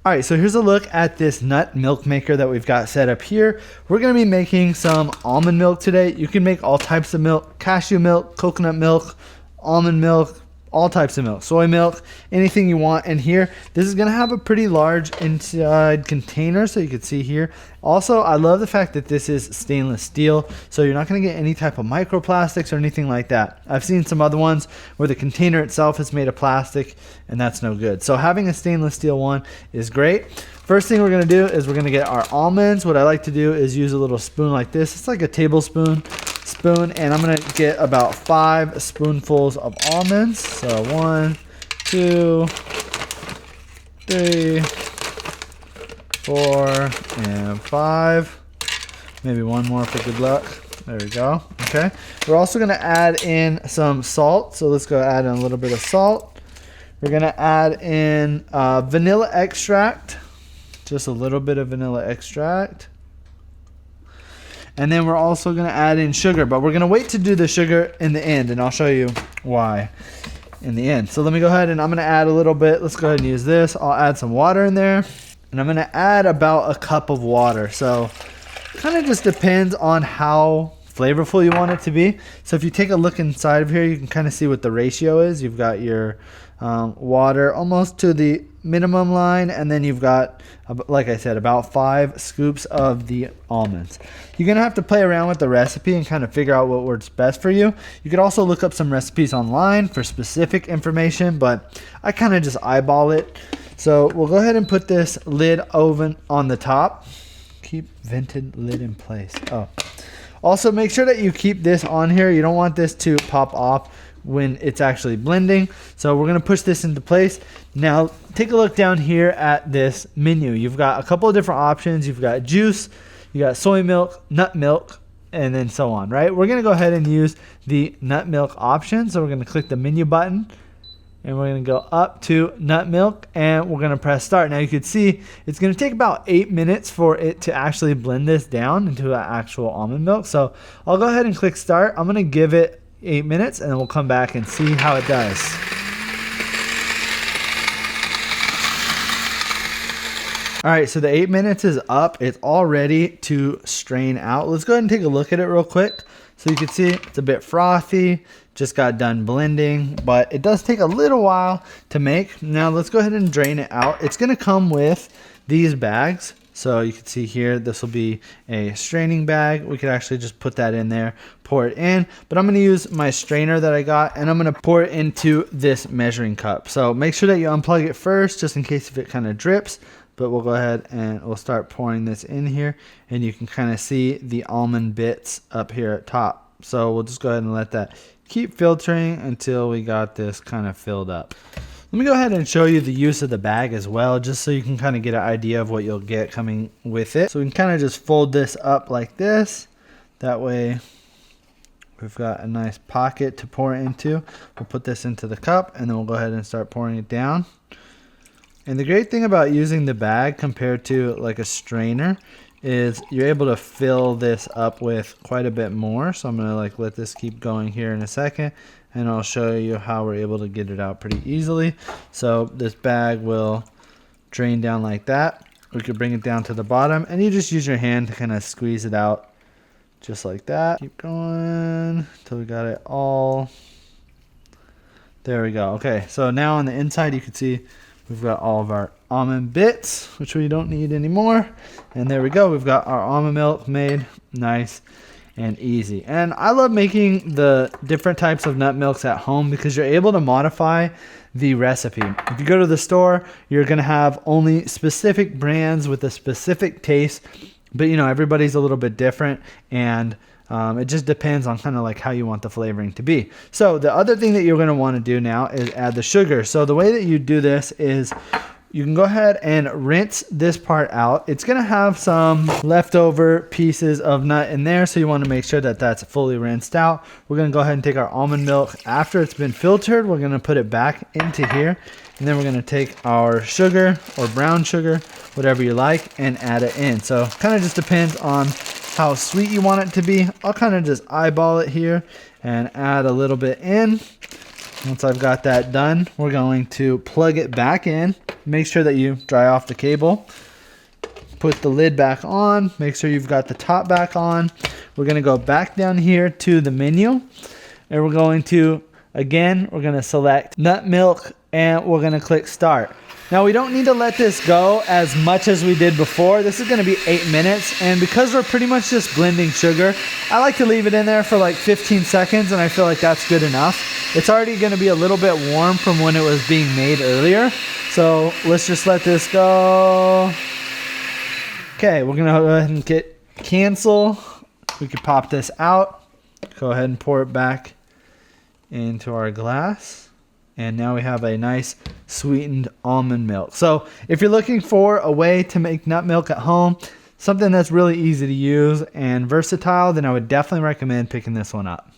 All right, so here's a look at this nut milk maker that we've got set up here. We're gonna be making some almond milk today. You can make all types of milk: cashew milk, coconut milk, almond milk, all types of milk, soy milk, anything you want in here. This is gonna have a pretty large inside container, so you can see here. Also, I love the fact that this is stainless steel, so you're not gonna get any type of microplastics or anything like that. I've seen some other ones where the container itself is made of plastic, and that's no good. So having a stainless steel one is great. First thing we're gonna do is we're gonna get our almonds. What I like to do is use a little spoon like this. It's like a tablespoon and I'm gonna get about 5 spoonfuls of almonds. So 1, 2, 3, 4, and 5. Maybe one more for good luck. There we go. Okay. We're also gonna add in some salt. So let's go add in a little bit of salt. We're gonna add in vanilla extract. Just a little bit of vanilla extract. And then we're also going to add in sugar, but we're going to wait to do the sugar in the end, and I'll show you why in the end. So let me go ahead and I'm going to add a little bit. Let's go ahead and use this. I'll add some water in there, and I'm going to add about a cup of water. So it kind of just depends on how flavorful you want it to be. So if you take a look inside of here, you can kind of see what the ratio is. You've got your water almost to the minimum line, and then you've got, like I said, about 5 scoops of the almonds. You're gonna have to play around with the recipe and kind of figure out what works best for you. You could also look up some recipes online for specific information, but I kind of just eyeball it. So we'll go ahead and put this lid oven on the top. Keep vented lid in place. Oh, also make sure that you keep this on here. You don't want this to pop off when it's actually blending. So we're gonna push this into place. Now take a look down here at this menu. You've got a couple of different options. You've got juice, you got soy milk, nut milk, and then so on, right? We're gonna go ahead and use the nut milk option. So we're gonna click the menu button, and we're gonna go up to nut milk, and we're gonna press start. Now you can see it's gonna take about 8 minutes for it to actually blend this down into an actual almond milk. So I'll go ahead and click start. I'm gonna give it 8 minutes, and then we'll come back and see how it does. All right, so the 8 minutes is up. It's all ready to strain out. Let's go ahead and take a look at it real quick. So you can see it's a bit frothy, just got done blending, but it does take a little while to make. Now let's go ahead and drain it out. It's gonna come with these bags. So you can see here, this will be a straining bag. We could actually just put that in there, pour it in, but I'm gonna use my strainer that I got, and I'm gonna pour it into this measuring cup. So make sure that you unplug it first, just in case if it kind of drips, but we'll go ahead and we'll start pouring this in here, and you can kind of see the almond bits up here at top. So we'll just go ahead and let that keep filtering until we got this kind of filled up. Let me go ahead and show you the use of the bag as well, just so you can kind of get an idea of what you'll get coming with it. So we can kind of just fold this up like this. That way we've got a nice pocket to pour it into. We'll put this into the cup, and then we'll go ahead and start pouring it down. And the great thing about using the bag compared to like a strainer is you're able to fill this up with quite a bit more. So I'm gonna like let this keep going here in a second, and I'll show you how we're able to get it out pretty easily. So this bag will drain down like that. We could bring it down to the bottom, and you just use your hand to kind of squeeze it out just like that. Keep going until we got it all. There we go. Okay, so now on the inside you can see we've got all of our almond bits, which we don't need anymore. And there we go. We've got our almond milk made nice and easy. And I love making the different types of nut milks at home because you're able to modify the recipe. If you go to the store, you're going to have only specific brands with a specific taste. But, you know, everybody's a little bit different, and it just depends on kind of like how you want the flavoring to be. So the other thing that you're going to want to do now is add the sugar. So the way that you do this is you can go ahead and rinse this part out. It's going to have some leftover pieces of nut in there, so you want to make sure that that's fully rinsed out. We're going to go ahead and take our almond milk after it's been filtered. We're going to put it back into here, and then we're going to take our sugar or brown sugar, whatever you like, and add it in. So kind of just depends on how sweet you want it to be. I'll kind of just eyeball it here and add a little bit in. Once I've got that done, we're going to plug it back in. Make sure that you dry off the cable. Put the lid back on. Make sure you've got the top back on. We're going to go back down here to the menu. And we're going to, again, we're going to select nut milk and we're going to click start. Now we don't need to let this go as much as we did before. This is going to be 8 minutes, and because we're pretty much just blending sugar, I like to leave it in there for like 15 seconds, and I feel like that's good enough. It's already going to be a little bit warm from when it was being made earlier, so let's just let this go. Okay, we're going to go ahead and hit cancel. We could pop this out. Go ahead and pour it back into our glass. And now we have a nice sweetened almond milk. So if you're looking for a way to make nut milk at home, something that's really easy to use and versatile, then I would definitely recommend picking this one up.